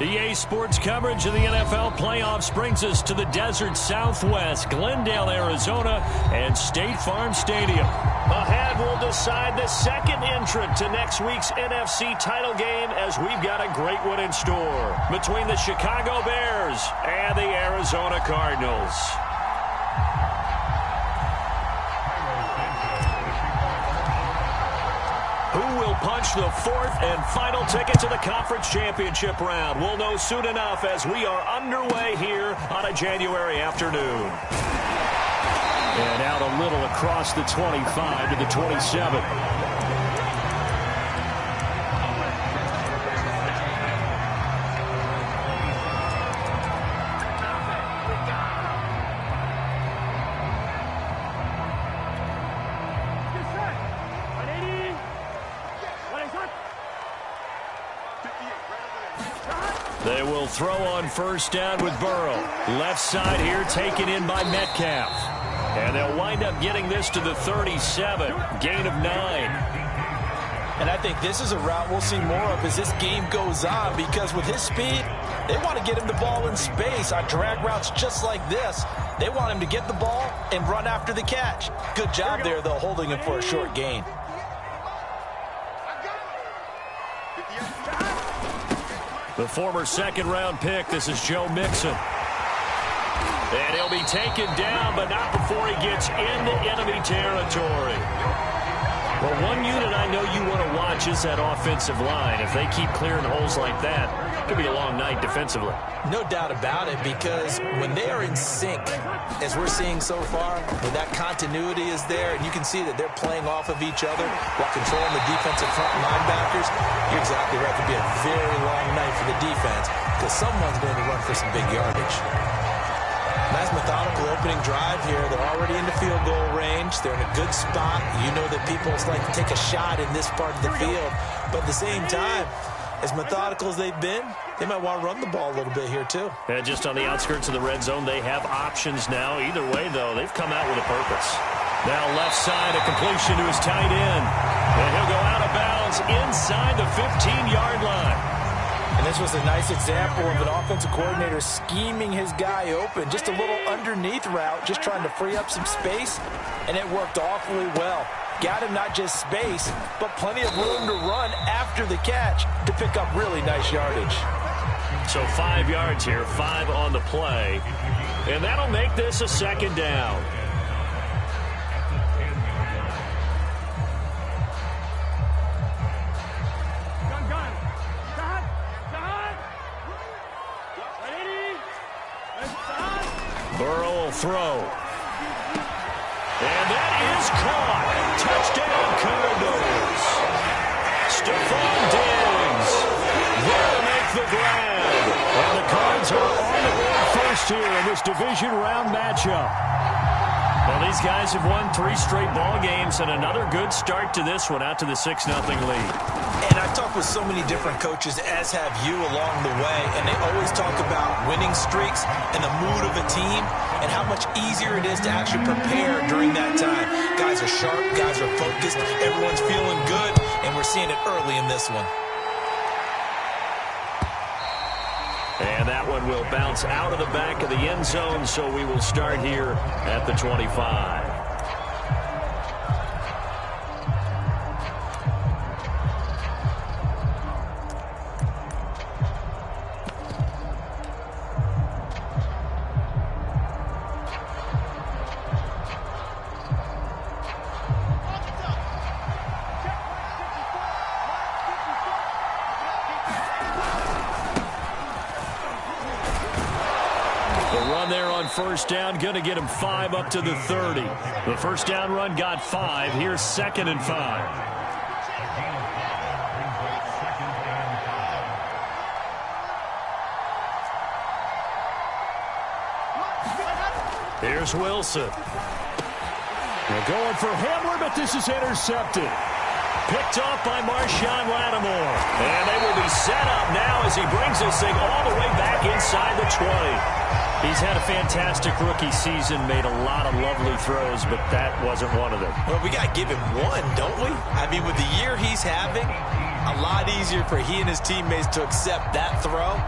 EA Sports coverage of the NFL playoffs brings us to the desert Southwest, Glendale, Arizona, and State Farm Stadium. Ahead, we'll decide the second entrant to next week's NFC title game as we've got a great one in store between the Chicago Bears and the Arizona Cardinals. Who will punch the fourth and final ticket to the conference championship round? We'll know soon enough as we are underway here on a January afternoon. And out a little across the 25 to the 27. They will throw on first down with Burrow. Left side here taken in by Metcalf. And they'll wind up getting this to the 37. Gain of 9. And I think this is a route we'll see more of as this game goes on, because with his speed, they want to get him the ball in space on drag routes just like this. They want him to get the ball and run after the catch. Good job there, though, holding him for a short gain. The former second-round pick, this is Joe Mixon. And he'll be taken down, but not before he gets into enemy territory. Well, one unit I know you want to watch is that offensive line. If they keep clearing holes like that, it could be a long night defensively. No doubt about it, because when they are in sync, as we're seeing so far, when that continuity is there, and you can see that they're playing off of each other while controlling the defensive front linebackers, you're exactly right. It could be a very long night for the defense, because someone's going to run for some big yardage. Nice methodical opening drive here. They're already in the field goal range. They're in a good spot. You know that people like to take a shot in this part of the field. But at the same time, as methodical as they've been, they might want to run the ball a little bit here too. And just on the outskirts of the red zone, they have options now. Either way, though, they've come out with a purpose. Now left side, a completion to his tight end. And he'll go out of bounds inside the 15-yard line. And this was a nice example of an offensive coordinator scheming his guy open. Just a little underneath route, just trying to free up some space, and it worked awfully well. Got him not just space, but plenty of room to run after the catch to pick up really nice yardage. So 5 yards here, 5 on the play, and that'll make this a second down. Burrow will throw. And that is caught. Touchdown, Cardinals. Stephon Diggs. They'll make the grab. And the Cards are on the board first here in this division round matchup. Well, these guys have won 3 straight ball games and another good start to this one out to the 6-0 lead. And I've talked with so many different coaches, as have you, along the way, and they always talk about winning streaks and the mood of a team and how much easier it is to actually prepare during that time. Guys are sharp, guys are focused, everyone's feeling good, and we're seeing it early in this one. And that one will bounce out of the back of the end zone, so we will start here at the 25. First down, going to get him 5 up to the 30. The first down run got 5. Here's 2nd and 5. Here's Wilson. They're going for Hamler, but this is intercepted. Picked off by Marshawn Lattimore. And they will be set up now as he brings this thing all the way back inside the 20. He's had a fantastic rookie season, made a lot of lovely throws, but that wasn't one of them. Well, we got to give him one, don't we? I mean, with the year he's having, a lot easier for he and his teammates to accept that throw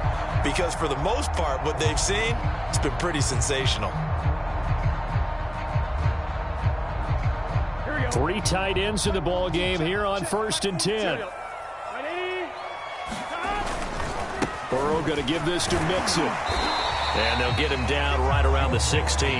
because for the most part, what they've seen, it's been pretty sensational. 3 tight ends in the ball game here on 1st and 10. Burrow going to give this to Mixon. And they'll get him down right around the 16.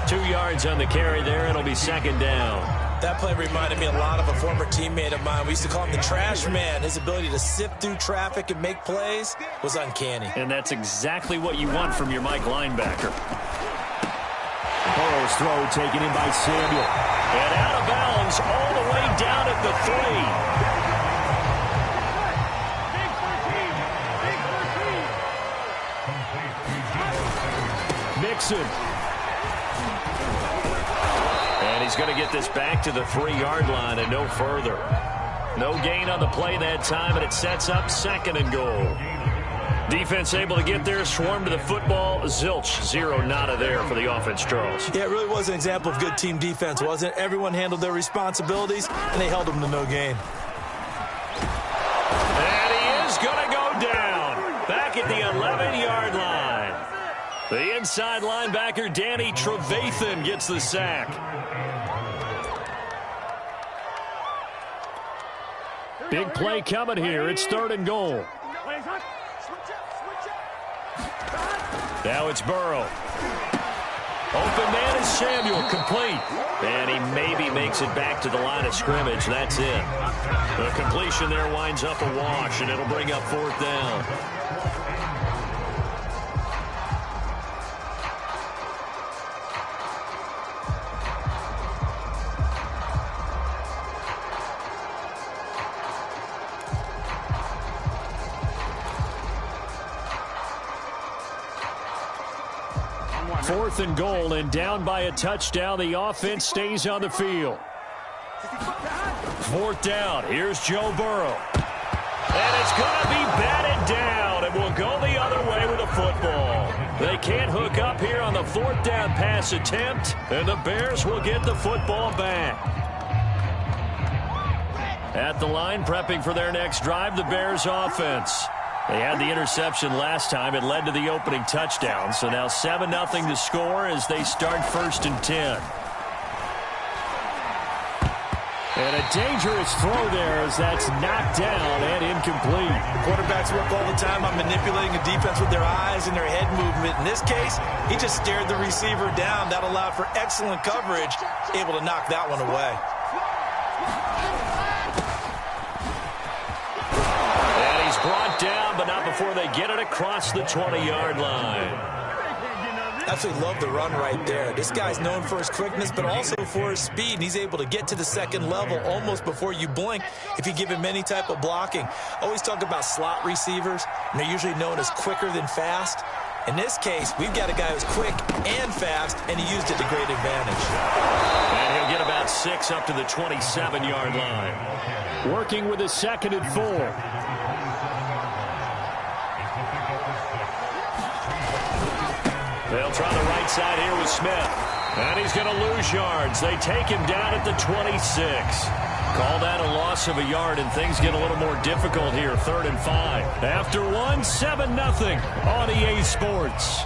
2 yards on the carry there. It'll be 2nd down. That play reminded me a lot of a former teammate of mine. We used to call him the trash man. His ability to sift through traffic and make plays was uncanny. And that's exactly what you want from your Mike linebacker. Burrow's throw taken in by Samuel. And out of bounds all the way down at the 3. Mixon. And he's going to get this back to the 3-yard line and no further. No gain on the play that time, and it sets up 2nd and goal. Defense able to get there, swarm to the football. Zilch, 0 nada there for the offense, Charles. Yeah, it really was an example of good team defense, wasn't it? Everyone handled their responsibilities, and they held them to no gain. And he is going to go down back at the 11-yard line. The inside linebacker, Danny Trevathan, gets the sack. Big play coming here. It's 3rd and goal. Now it's Burrow. Open man is Samuel, complete. And he maybe makes it back to the line of scrimmage. That's it. The completion there winds up a wash, and it'll bring up 4th down. Fourth and goal, and down by a touchdown. The offense stays on the field. 4th down. Here's Joe Burrow. And it's going to be batted down, and will go the other way with the football. They can't hook up here on the 4th down pass attempt, and the Bears will get the football back. At the line, prepping for their next drive, the Bears offense. They had the interception last time. It led to the opening touchdown. So now 7-0 to score as they start 1st and 10. And a dangerous throw there as that's knocked down and incomplete. Quarterbacks work all the time on manipulating a defense with their eyes and their head movement. In this case, he just stared the receiver down. That allowed for excellent coverage, able to knock that one away. Brought down, but not before they get it across the 20-yard line. Absolutely love the run right there. This guy's known for his quickness, but also for his speed. And he's able to get to the 2nd level almost before you blink if you give him any type of blocking. Always talk about slot receivers, and they're usually known as quicker than fast. In this case, we've got a guy who's quick and fast, and he used it to great advantage. And he'll get about 6 up to the 27-yard line. Working with a 2nd and 4. They'll try the right side here with Smith. And he's going to lose yards. They take him down at the 26. Call that a loss of a yard, and things get a little more difficult here. 3rd and 5. After 1, 7-0 on EA Sports.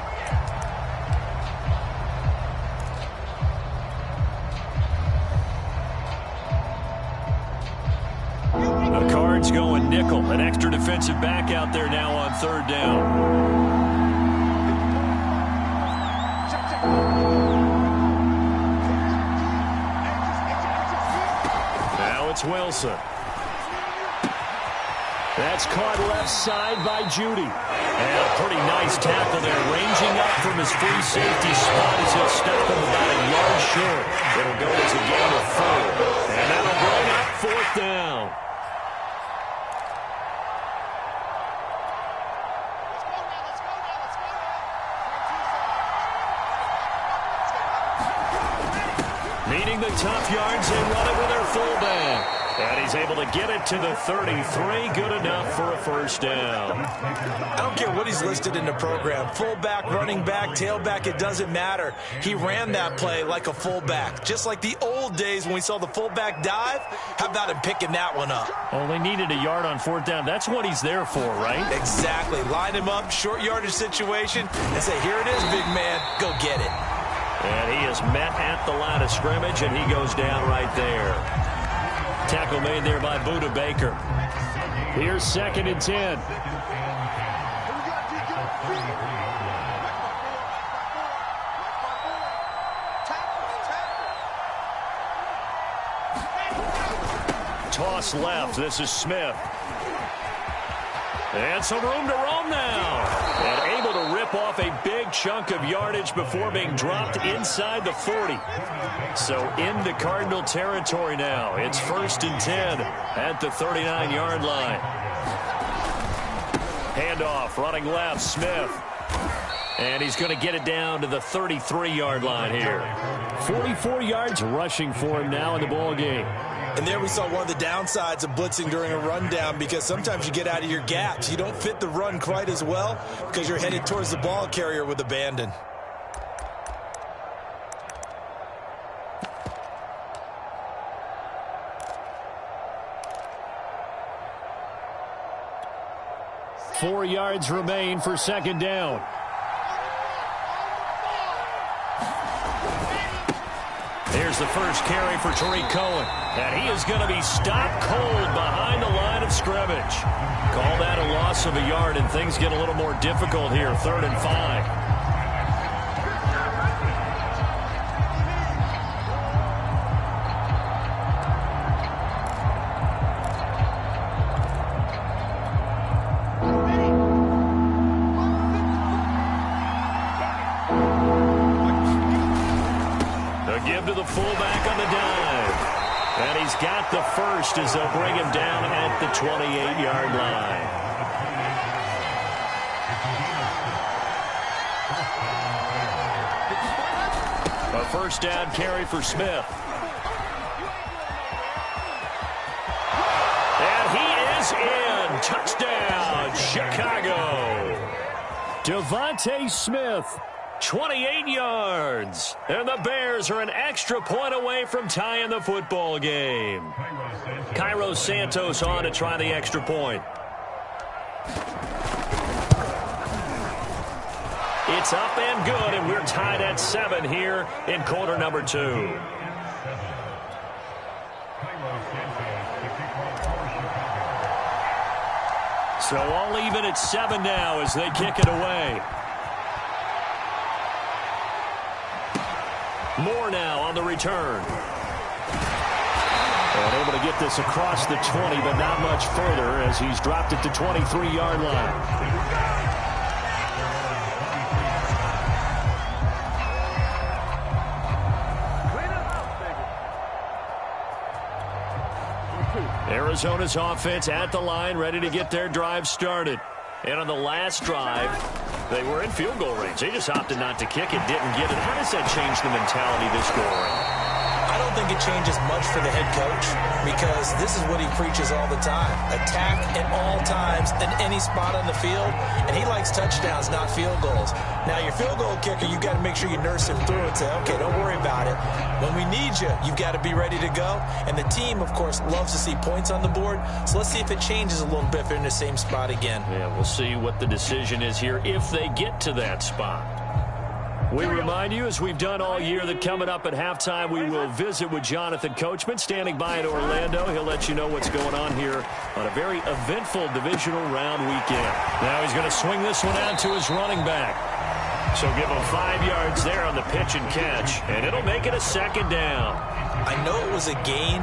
The Cards going nickel. An extra defensive back out there now on 3rd down. Now it's Wilson. That's caught left side by Judy. And a pretty nice tackle there, ranging up from his free safety spot as he'll stop him about a yard short. It'll go as a gain of 4. And that'll bring up 4th down. Needing the tough yards, they run it with their fullback. And he's able to get it to the 33. Good enough for a first down. I don't care what he's listed in the program. Fullback, running back, tailback, it doesn't matter. He ran that play like a fullback. Just like the old days when we saw the fullback dive. How about him picking that one up? Only needed a yard on fourth down. That's what he's there for, right? Exactly. Line him up, short yardage situation, and say, here it is, big man. Go get it. And he is met at the line of scrimmage, and he goes down right there. Tackle made there by Budda Baker. Here's 2nd and 10. Toss left. This is Smith. And some room to roam now. And able to rip off a big chunk of yardage before being dropped inside the 40. So into Cardinal territory now. It's 1st and 10 at the 39-yard line. Handoff, running left, Smith. And he's going to get it down to the 33-yard line here. 44 yards rushing for him now in the ball game. And there we saw one of the downsides of blitzing during a rundown, because sometimes you get out of your gaps. You don't fit the run quite as well because you're headed towards the ball carrier with abandon. Four yards remain for 2nd down. Here's the first carry for Tariq Cohen. And he is going to be stopped cold behind the line of scrimmage. Call that a loss of a yard, and things get a little more difficult here. 3rd and 5. Fullback on the dive. And he's got the first as they'll bring him down at the 28-yard line. A first down carry for Smith. And he is in. Touchdown, Chicago. Devontae Smith. 28 yards. And the Bears are an extra point away from tying the football game. Cairo Santos on to try the extra point. It's up and good, and we're tied at 7 here in quarter number 2. So all even at 7 now as they kick it away. Moore now on the return. And able to get this across the 20, but not much further as he's dropped it to 23-yard line. Arizona's offense at the line, ready to get their drive started. And on the last drive, they were in field goal range. They just opted not to kick it, didn't get it. How does that change the mentality this go around? I don't think it changes much for the head coach, because this is what he preaches all the time. Attack at all times in any spot on the field, and he likes touchdowns, not field goals. Now, your field goal kicker, you've got to make sure you nurse him through and say, okay, don't worry about it. When we need you, you've got to be ready to go. And the team, of course, loves to see points on the board, so let's see if it changes a little bit if they're in the same spot again. Yeah, we'll see what the decision is here if they get to that spot. We remind you, as we've done all year, that coming up at halftime, we will visit with Jonathan Coachman, standing by in Orlando. He'll let you know what's going on here on a very eventful divisional round weekend. Now he's going to swing this one out to his running back. So give him 5 yards there on the pitch and catch, and it'll make it a 2nd down. I know it was a gain,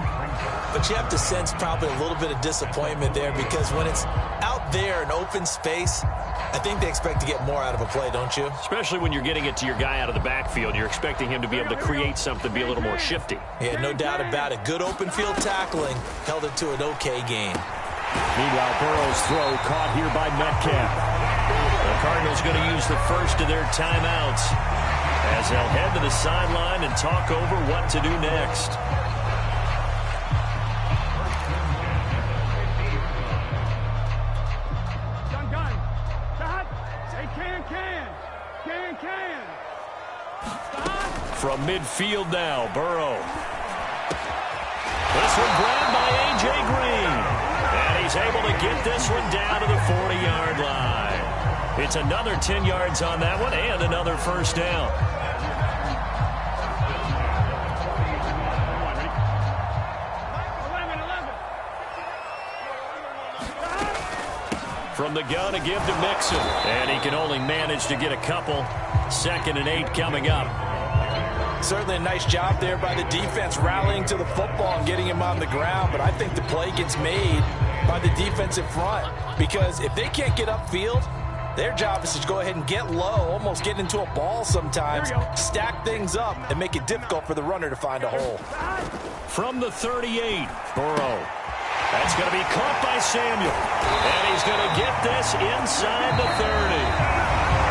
but you have to sense probably a little bit of disappointment there, because when it's out there in open space, I think they expect to get more out of a play, don't you? Especially when you're getting it to your guy out of the backfield. You're expecting him to be able to create something, be a little more shifty. Yeah, no doubt about it. Good open field tackling held it to an okay gain. Meanwhile, Burrow's throw caught here by Metcalf. The Cardinals going to use the first of their timeouts as they'll head to the sideline and talk over what to do next. From midfield now, Burrow. This one grabbed by A.J. Green. And he's able to get this one down to the 40-yard line. It's another 10 yards on that one and another first down. From the gun to give to Mixon. And he can only manage to get a couple. 2nd and 8 coming up. Certainly a nice job there by the defense rallying to the football and getting him on the ground. But I think the play gets made by the defensive front. Because if they can't get upfield, their job is to go ahead and get low, almost get into a ball sometimes, stack things up, and make it difficult for the runner to find a hole. From the 38, Burrow. That's going to be caught by Samuel. And he's going to get this inside the 30.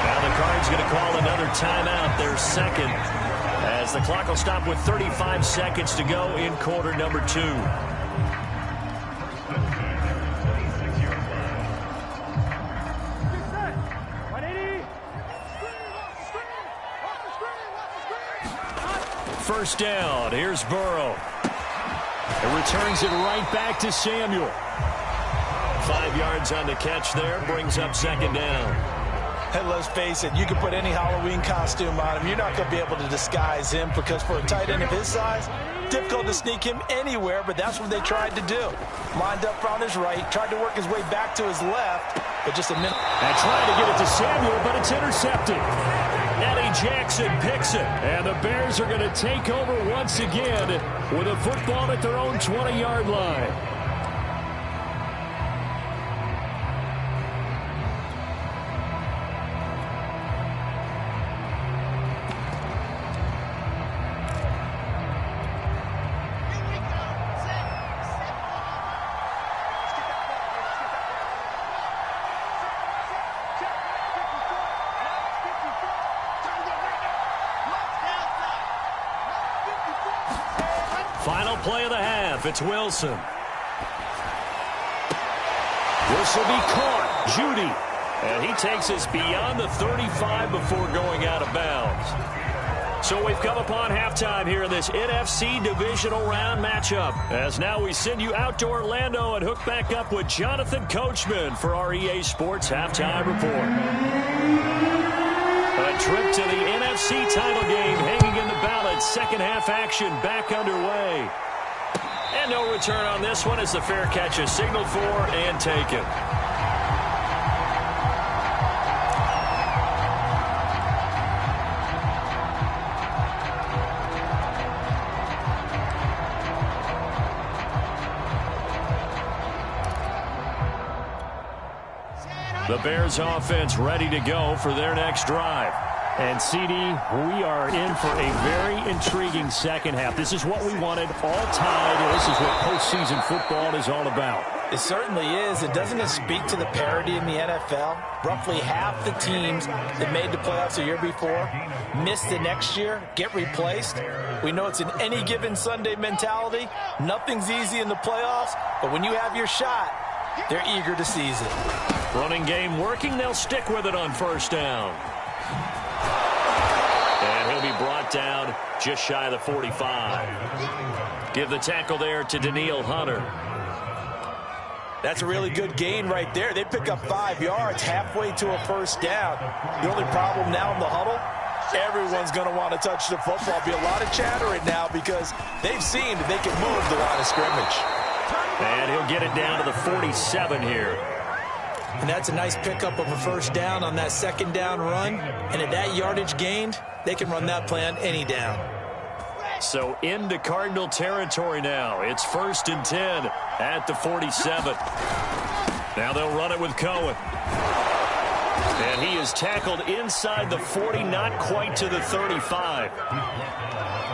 Now the Cards going to call another timeout, their second, as the clock will stop with 35 seconds to go in quarter number 2. First down. Here's Burrow. It returns it right back to Samuel. 5 yards on the catch there. Brings up 2nd down. And let's face it, you can put any Halloween costume on him. You're not going to be able to disguise him because for a tight end of his size, difficult to sneak him anywhere, but that's what they tried to do. Lined up on his right, tried to work his way back to his left, but just a minute. And trying to get it to Samuel, but it's intercepted. Eddie Jackson picks it, and the Bears are going to take over once again with a football at their own 20-yard line. Final play of the half. It's Wilson. This will be caught. Judy. And he takes us beyond the 35 before going out of bounds. So we've come upon halftime here in this NFC divisional round matchup. As now we send you out to Orlando and hook back up with Jonathan Coachman for our EA Sports Halftime Report. A trip to the NFC title game hanging in the balance. Second half action back underway. And no return on this one as the fair catch is signaled for and taken. The Bears offense ready to go for their next drive. And, CD, we are in for a very intriguing second half. This is what we wanted, all tied. This is what postseason football is all about. It certainly is. And doesn't it speak to the parity in the NFL? Roughly half the teams that made the playoffs the year before miss the next year, get replaced. We know it's an any given Sunday mentality. Nothing's easy in the playoffs, but when you have your shot, they're eager to seize it. Running game working. They'll stick with it on first down. And he'll be brought down just shy of the 45. Give the tackle there to Danielle Hunter. That's a really good gain right there. They pick up 5 yards halfway to a first down. The only problem now in the huddle, everyone's going to want to touch the football. Be a lot of chatter right now because they've seen that they can move the line of scrimmage. And he'll get it down to the 47 here. And that's a nice pickup of a first down on that second down run. And at that yardage gained, they can run that play on any down. So into Cardinal territory now. It's 1st and 10 at the 47. Now they'll run it with Cohen. And he is tackled inside the 40, not quite to the 35.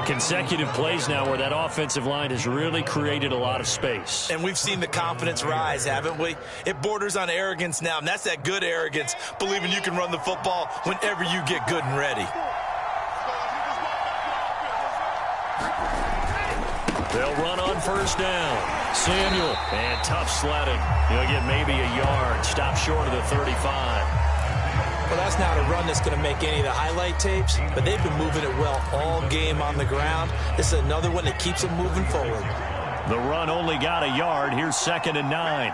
Consecutive plays now where that offensive line has really created a lot of space. And we've seen the confidence rise, haven't we? It borders on arrogance now, and that's that good arrogance, believing you can run the football whenever you get good and ready. They'll run on first down. Samuel, and tough sledding. He'll get maybe a yard. Stop short of the 35. Well, that's not a run that's going to make any of the highlight tapes, but they've been moving it well all game on the ground. This is another one that keeps them moving forward. The run only got a yard. Here's 2nd and 9.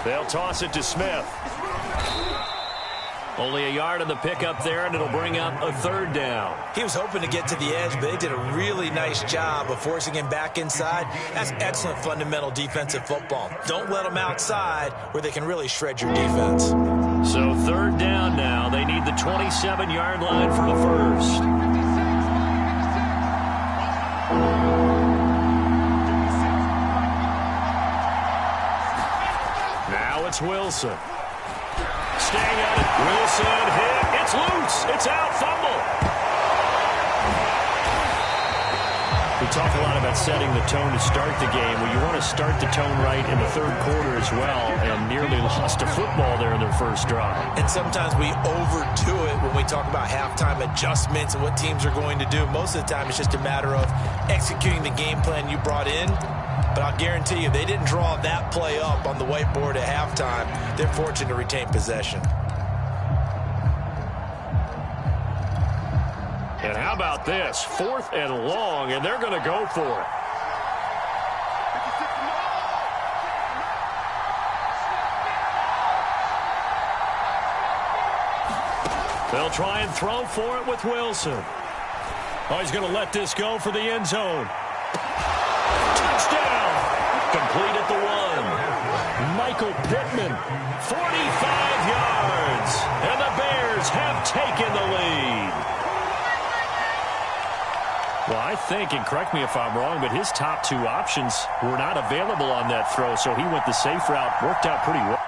They'll toss it to Smith. Only a yard on the pickup there, and it'll bring up a 3rd down. He was hoping to get to the edge, but they did a really nice job of forcing him back inside. That's excellent fundamental defensive football. Don't let them outside where they can really shred your defense. So 3rd down now. They need the 27-yard line for the first. Now it's Wilson. Staying at it. Wilson hit. It's loose. It's out. Fumble. We talk a lot about setting the tone to start the game. Well, you want to start the tone right in the 3rd quarter as well, and nearly lost a football there in their first drive. And sometimes we overdo it when we talk about halftime adjustments and what teams are going to do. Most of the time, it's just a matter of executing the game plan you brought in. But I'll guarantee you, they didn't draw that play up on the whiteboard at halftime. They're fortunate to retain possession. And how about this? 4th and long, and they're going to go for it. They'll try and throw for it with Wilson. Oh, he's going to let this go for the end zone. Touchdown! Complete at the 1. Michael Pittman, 45 yards. And the Bears have taken the lead. Well, I think, and correct me if I'm wrong, but his top 2 options were not available on that throw, so he went the safe route. Worked out pretty well.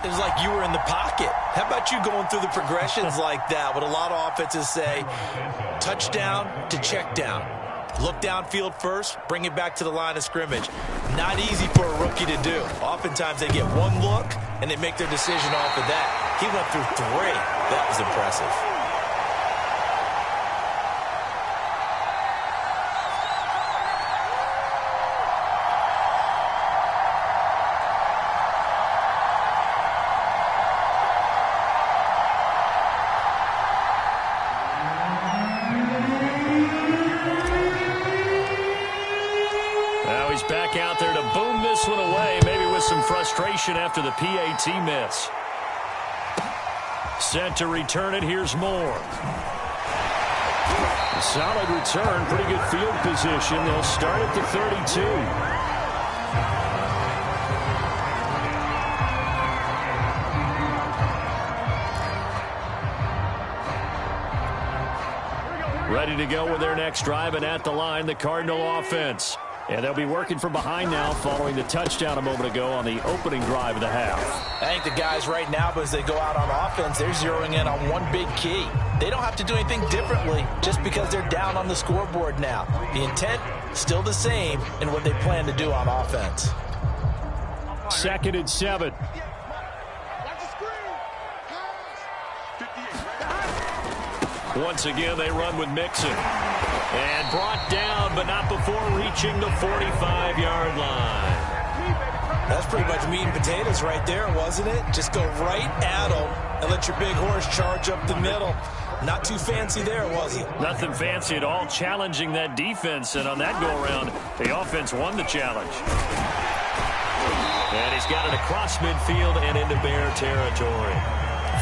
It was like you were in the pocket. How about you going through the progressions like that? What a lot of offenses say, touchdown to check down. Look downfield first, bring it back to the line of scrimmage. Not easy for a rookie to do. Oftentimes they get one look, and they make their decision off of that. He went through 3. That was impressive. Back out there to boom this one away, maybe with some frustration after the PAT miss. Set to return it. Here's Moore. Solid return, pretty good field position. They'll start at the 32. Ready to go with their next drive, and at the line, the Cardinal offense. And they'll be working from behind now following the touchdown a moment ago on the opening drive of the half. I think the guys right now, as they go out on offense, they're zeroing in on one big key. They don't have to do anything differently just because they're down on the scoreboard now. The intent, still the same in what they plan to do on offense. 2nd and 7. Once again, they run with Mixon. And brought down, but not before reaching the 45-yard line. That's pretty much meat and potatoes right there, wasn't it? Just go right at them and let your big horse charge up the middle. Not too fancy there, was it? Nothing fancy at all, challenging that defense. And on that go-around, the offense won the challenge. And he's got it across midfield and into Bear territory.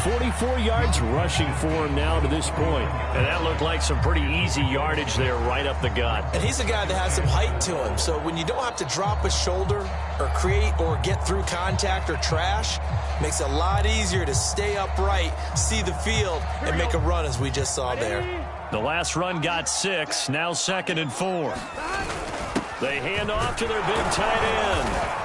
44 yards rushing for him now to this point. And that looked like some pretty easy yardage there right up the gut. And he's a guy that has some height to him. So when you don't have to drop a shoulder or create or get through contact or trash, makes it a lot easier to stay upright, see the field, and make a run as we just saw there. The last run got 6, now 2nd and 4. They hand off to their big tight end.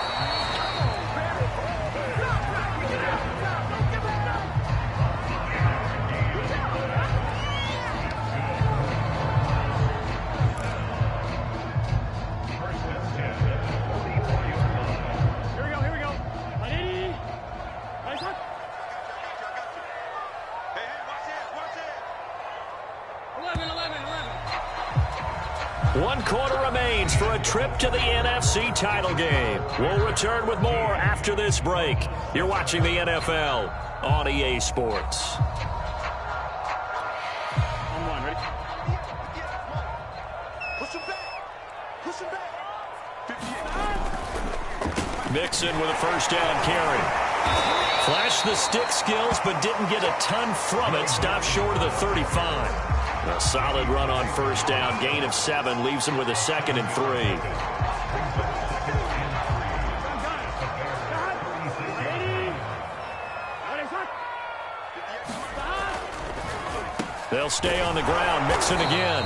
One quarter remains for a trip to the NFC title game. We'll return with more after this break. You're watching the NFL on EA Sports. Mixon with a first down carry. Flashed the stick skills, but didn't get a ton from it. Stopped short of the 35. A solid run on first down. Gain of 7 leaves him with a 2nd and 3. They'll stay on the ground. Mixon again.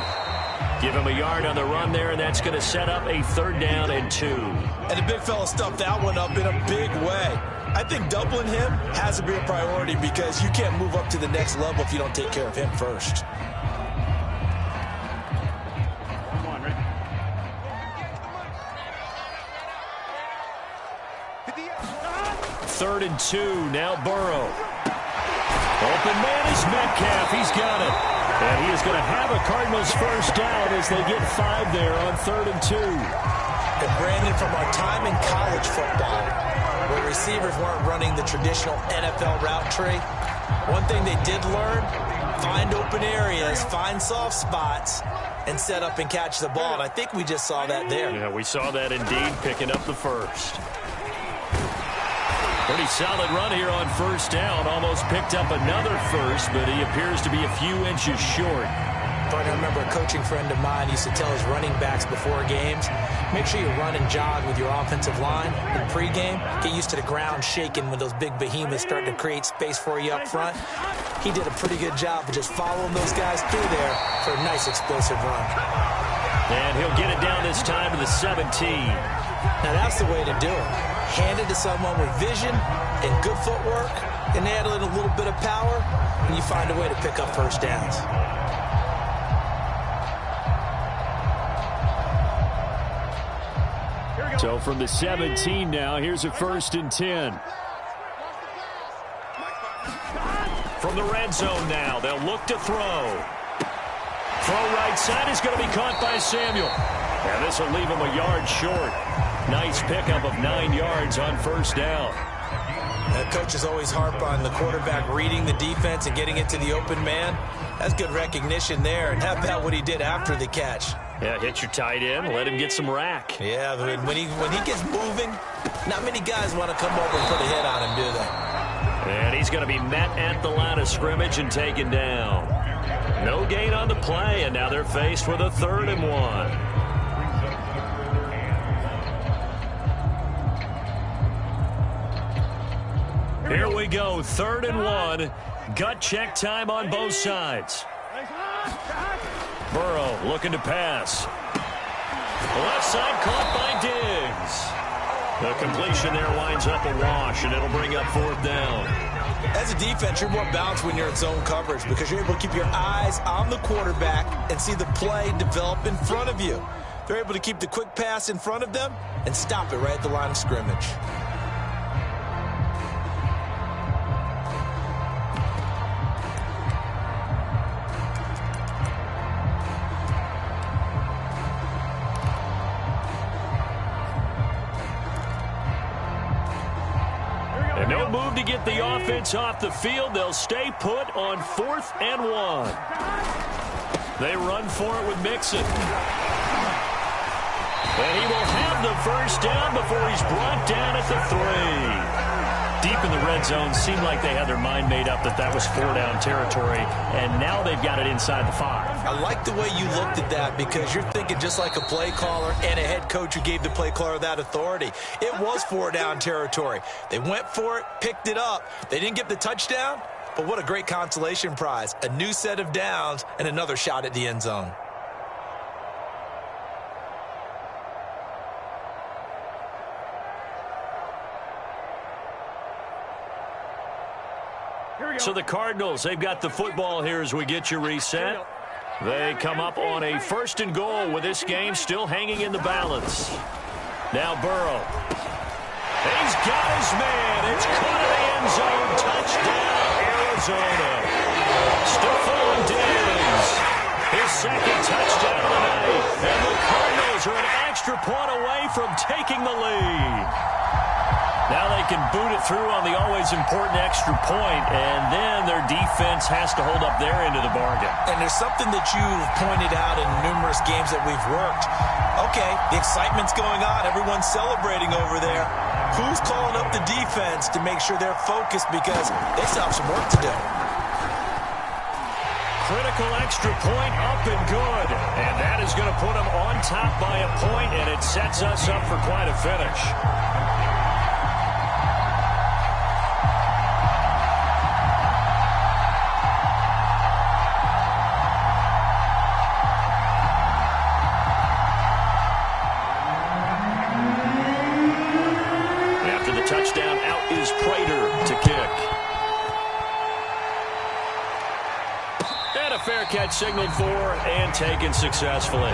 Give him a yard on the run there, and that's going to set up a 3rd down and 2. And the big fella stuffed that one up in a big way. I think doubling him has to be a priority because you can't move up to the next level if you don't take care of him first. 3rd and 2. Now Burrow. Open man is Metcalf. He's got it. And he is going to have a Cardinals first down as they get 5 there on 3rd and 2. And Brandon, from our time in college football, where receivers weren't running the traditional NFL route tree, one thing they did learn, find open areas, find soft spots, and set up and catch the ball. And I think we just saw that there. Yeah, we saw that indeed, picking up the first. Pretty solid run here on first down. Almost picked up another first, but he appears to be a few inches short. I remember a coaching friend of mine used to tell his running backs before games, make sure you run and jog with your offensive line in pregame. Get used to the ground shaking when those big behemoths start to create space for you up front. He did a pretty good job of just following those guys through there for a nice explosive run. And he'll get it down this time to the 17. Now that's the way to do it. Hand it to someone with vision and good footwork, and add in a little bit of power, and you find a way to pick up first downs. So from the 17 now, here's a 1st and 10. From the red zone now, they'll look to throw. Throw right side is going to be caught by Samuel. And this will leave him a yard short. Nice pickup of 9 yards on first down. Coaches always harp on the quarterback reading the defense and getting it to the open man. That's good recognition there. And how about what he did after the catch? Yeah, hit your tight end, let him get some rack. Yeah, when he gets moving, not many guys want to come over and put a hit on him, do they? And he's going to be met at the line of scrimmage and taken down. No gain on the play, and now they're faced with a 3rd and 1. Here we go, 3rd and 1. Gut check time on both sides. Burrow looking to pass. Left side caught by Diggs. The completion there winds up a wash, and it'll bring up 4th down. As a defense, you're more balanced when you're in zone coverage because you're able to keep your eyes on the quarterback and see the play develop in front of you. They're able to keep the quick pass in front of them and stop it right at the line of scrimmage. good move to get the offense off the field. They'll stay put on 4th and 1. They run for it with Mixon. And he will have the first down before he's brought down at the 3. Deep in the red zone, seemed like they had their mind made up that that was 4-down territory, and now they've got it inside the 5. I like the way you looked at that because you're thinking just like a play caller and a head coach who gave the play caller that authority. It was 4-down territory. They went for it, picked it up. They didn't get the touchdown, but what a great consolation prize. A new set of downs and another shot at the end zone. So the Cardinals, they've got the football here as we get you reset. They come up on a 1st and goal with this game still hanging in the balance. Now Burrow. He's got his man. It's caught in the end zone. Touchdown, Arizona. Stephon Diggs. His 2nd touchdown of the night. And the Cardinals are an extra point away from taking the lead. Now they can boot it through on the always important extra point, and then their defense has to hold up their end of the bargain. And there's something that you've pointed out in numerous games that we've worked. Okay, the excitement's going on. Everyone's celebrating over there. Who's calling up the defense to make sure they're focused because they still have some work to do? Critical extra point up and good. And that is going to put them on top by a point, and it sets us up for quite a finish. Touchdown, out is Prater to kick. And a fair catch signaled for and taken successfully.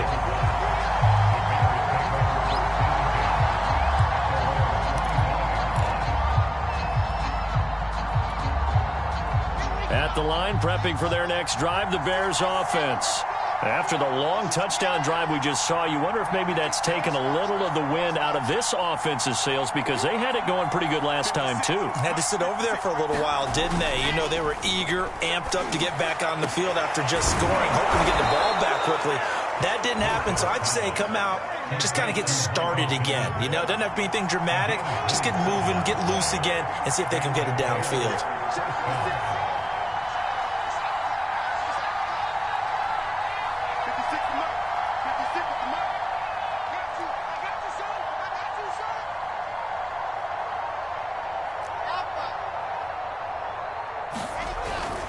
At the line, prepping for their next drive, the Bears offense. After the long touchdown drive we just saw, you wonder if maybe that's taken a little of the wind out of this offense's sails because they had it going pretty good last time, too. Had to sit over there for a little while, didn't they? You know, they were eager, amped up to get back on the field after just scoring, hoping to get the ball back quickly. That didn't happen, so I'd say come out, just kind of get started again. You know, it doesn't have to be anything dramatic. Just get moving, get loose again, and see if they can get it downfield.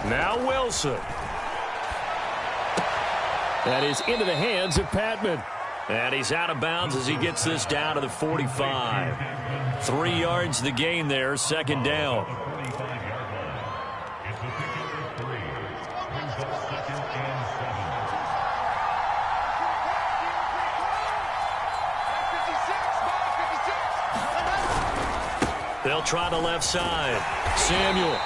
Now Wilson. That is into the hands of Patman. And he's out of bounds as he gets this down to the 45. 3 yards the gain there, 2nd down. They'll try the left side. Samuel.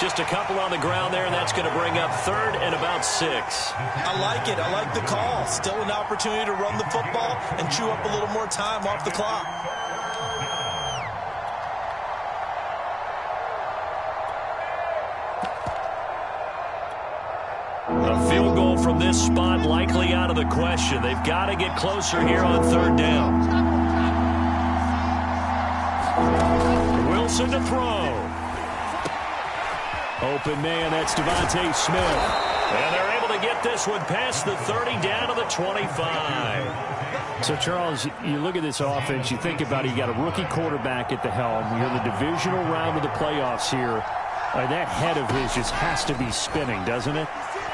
Just a couple on the ground there, and that's going to bring up 3rd and about 6. I like it. I like the call. Still an opportunity to run the football and chew up a little more time off the clock. A field goal from this spot likely out of the question. They've got to get closer here on 3rd down. Wilson to throw. Open man, that's Devontae Smith. And they're able to get this one past the 30 down to the 25. So, Charles, you look at this offense, you think about it, you got a rookie quarterback at the helm. You're in the divisional round of the playoffs here. That head of his just has to be spinning, doesn't it?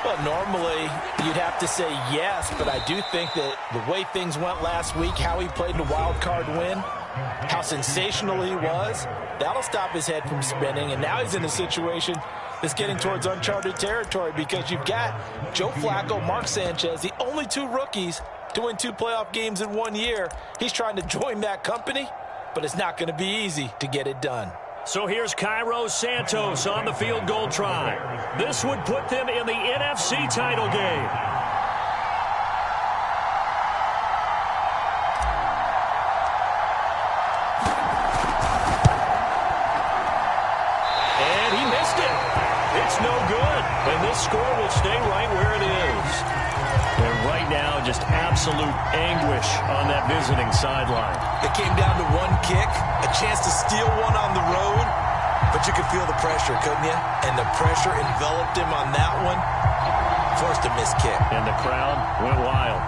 Well, normally you'd have to say yes, but I do think that the way things went last week, how he played in the wild card win, how sensational he was, that'll stop his head from spinning. And now he's in a situation that's getting towards uncharted territory because you've got Joe Flacco, Mark Sanchez, the only 2 rookies to win 2 playoff games in 1 year. He's trying to join that company, but it's not going to be easy to get it done. So here's Cairo Santos on the field goal try. This would put them in the NFC title game. will stay right where it is. And right now, just absolute anguish on that visiting sideline. It came down to one kick, a chance to steal one on the road, but you could feel the pressure, couldn't you? And the pressure enveloped him on that one, forced a missed kick. And the crowd went wild.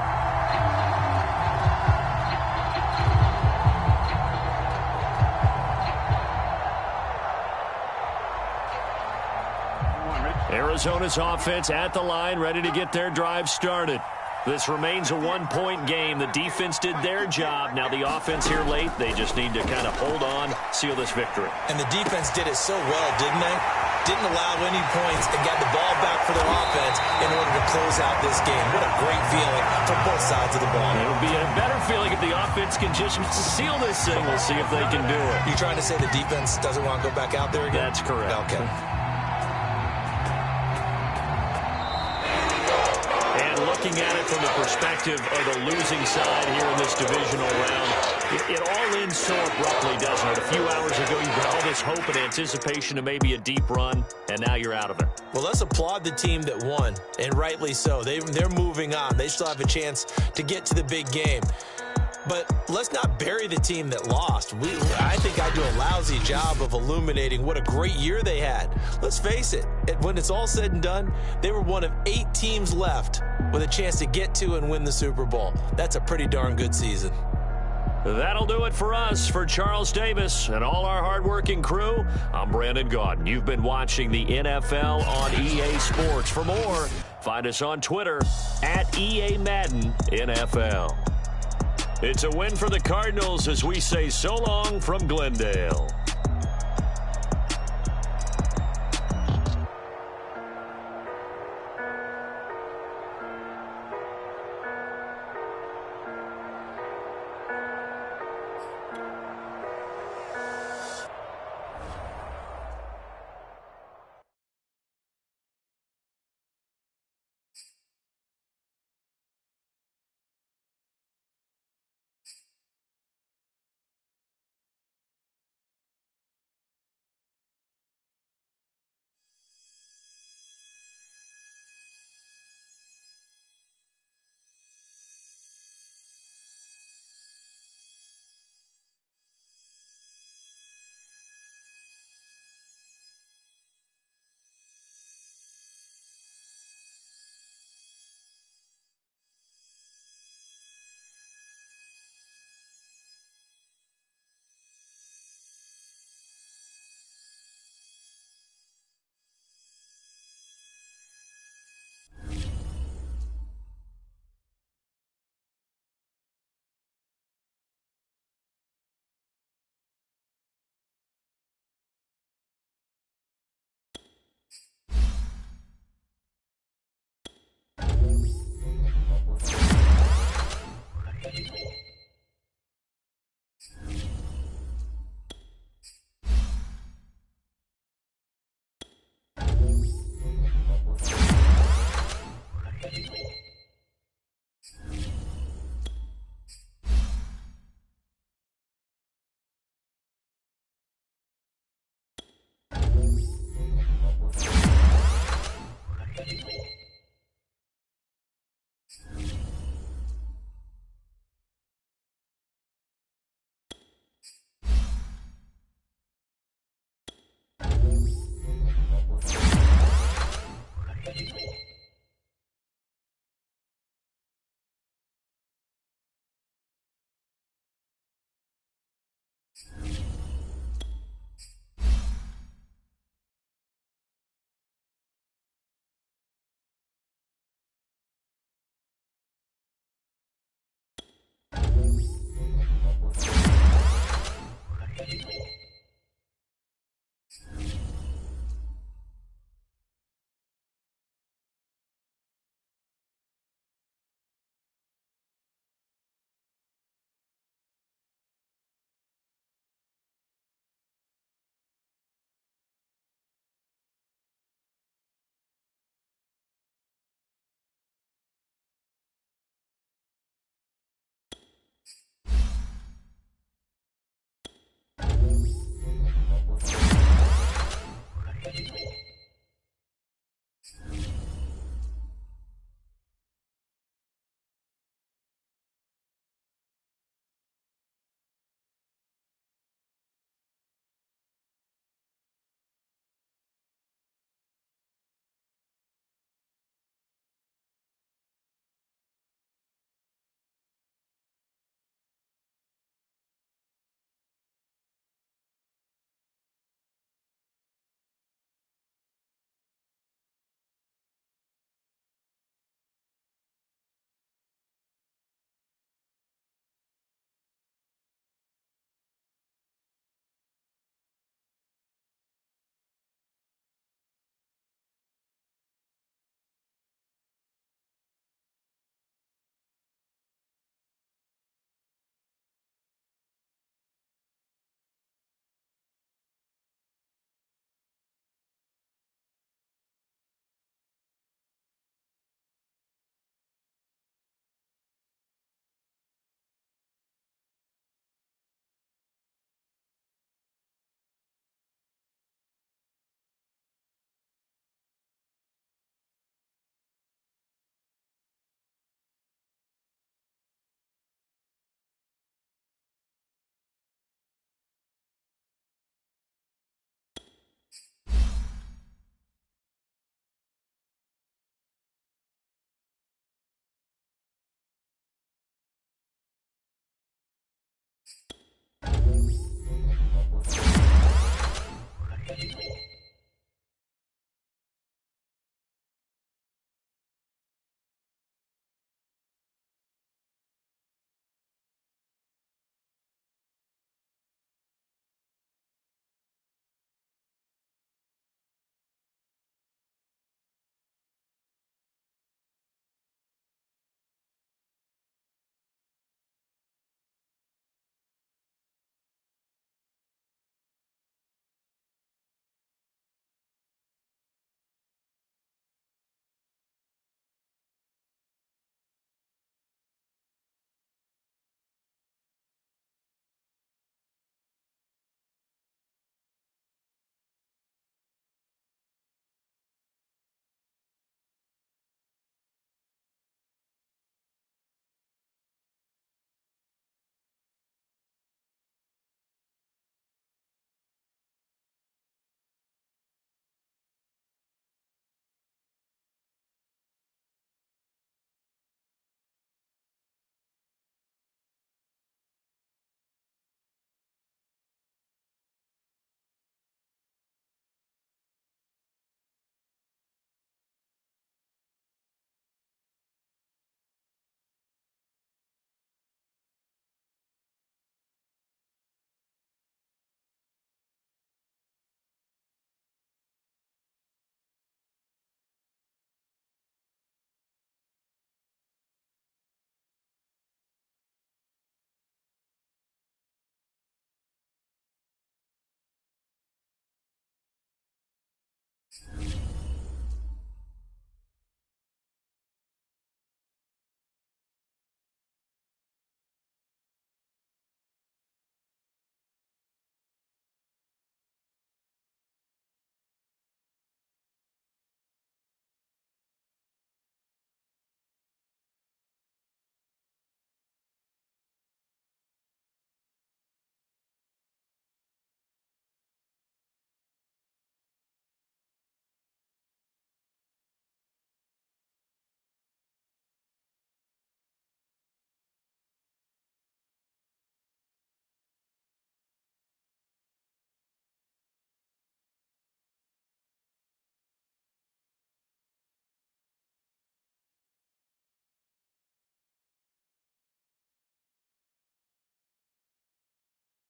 Arizona's offense at the line, ready to get their drive started. This remains a one-point game. The defense did their job. Now the offense here late, they just need to kind of hold on, seal this victory. And the defense did it so well, didn't they? Didn't allow any points and got the ball back for their offense in order to close out this game. What a great feeling for both sides of the ball. It would be a better feeling if the offense can just seal this thing. We'll see if they can do it. You trying to say the defense doesn't want to go back out there again? That's correct. Okay. Looking at it from the perspective of the losing side here in this divisional round, it all ends so abruptly, doesn't it? A few hours ago, you got all this hope and anticipation of maybe a deep run, and now you're out of it. Well, let's applaud the team that won, and rightly so. They're moving on. They still have a chance to get to the big game. But let's not bury the team that lost. I think I do a lousy job of illuminating what a great year they had. Let's face it, when it's all said and done, they were one of 8 teams left with a chance to get to and win the Super Bowl. That's a pretty darn good season. That'll do it for us. For Charles Davis and all our hardworking crew, I'm Brandon Gaudin. You've been watching the NFL on EA Sports. For more, find us on Twitter at EA Madden NFL. It's a win for the Cardinals as we say so long from Glendale.